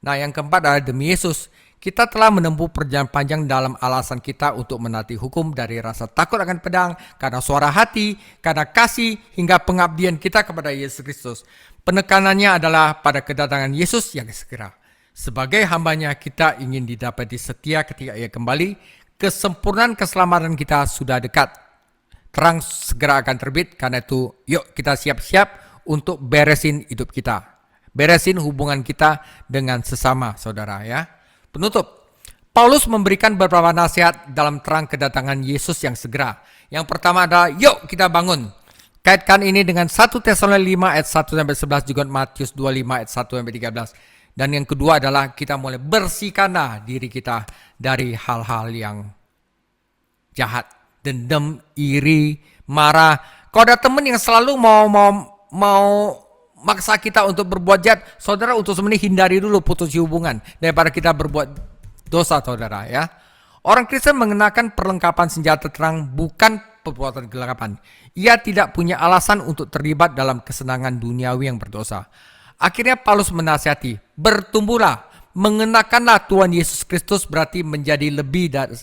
Nah, yang keempat adalah demi Yesus. Kita telah menempuh perjalanan panjang dalam alasan kita untuk menaati hukum, dari rasa takut akan pedang, karena suara hati, karena kasih, hingga pengabdian kita kepada Yesus Kristus. Penekanannya adalah pada kedatangan Yesus yang segera. Sebagai hambanya, kita ingin didapati setia ketika Ia kembali. Kesempurnaan keselamatan kita sudah dekat. Terang segera akan terbit, karena itu yuk kita siap-siap untuk beresin hidup kita. Beresin hubungan kita dengan sesama, saudara ya. Penutup, Paulus memberikan beberapa nasihat dalam terang kedatangan Yesus yang segera. Yang pertama adalah, yuk kita bangun. Kaitkan ini dengan 1 Tesalonika 5 ayat 1-11, juga Matius 25 ayat 1-13. Dan yang kedua adalah kita mulai bersihkanlah diri kita dari hal-hal yang jahat. Dendam, iri, marah. Kalau ada teman yang selalu mau maksa kita untuk berbuat jahat, saudara, untuk sebenarnya hindari dulu, putus hubungan daripada kita berbuat dosa, saudara ya. Orang Kristen mengenakan perlengkapan senjata terang, bukan perbuatan kegelapan. Ia tidak punya alasan untuk terlibat dalam kesenangan duniawi yang berdosa. Akhirnya Paulus menasihati, bertumbuhlah, mengenakanlah Tuhan Yesus Kristus, berarti menjadi lebih dari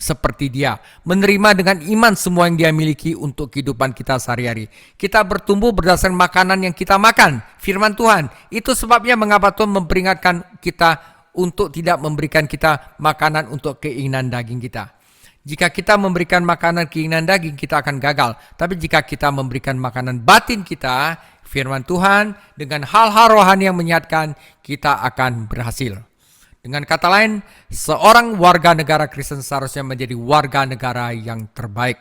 seperti Dia, menerima dengan iman semua yang Dia miliki untuk kehidupan kita sehari-hari. Kita bertumbuh berdasarkan makanan yang kita makan, firman Tuhan. Itu sebabnya mengapa Tuhan memperingatkan kita untuk tidak memberikan kita makanan untuk keinginan daging kita. Jika kita memberikan makanan keinginan daging, kita akan gagal. Tapi jika kita memberikan makanan batin kita, firman Tuhan, dengan hal-hal rohani yang menyehatkan, kita akan berhasil. Dengan kata lain, seorang warga negara Kristen seharusnya menjadi warga negara yang terbaik.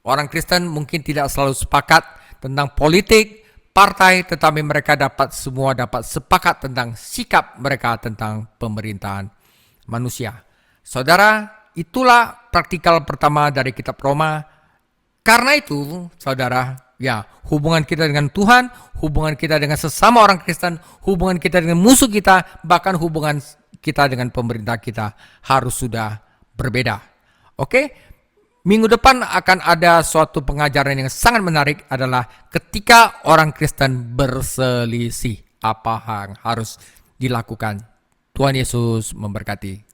Orang Kristen mungkin tidak selalu sepakat tentang politik, partai, tetapi mereka semua dapat sepakat tentang sikap mereka tentang pemerintahan manusia. Saudara, itulah praktikal pertama dari kitab Roma. Karena itu, saudara, ya, hubungan kita dengan Tuhan, hubungan kita dengan sesama orang Kristen, hubungan kita dengan musuh kita, bahkan hubungan kita dengan pemerintah kita harus sudah berbeda. Oke? Minggu depan akan ada suatu pengajaran yang sangat menarik, adalah ketika orang Kristen berselisih, apa yang harus dilakukan. Tuhan Yesus memberkati.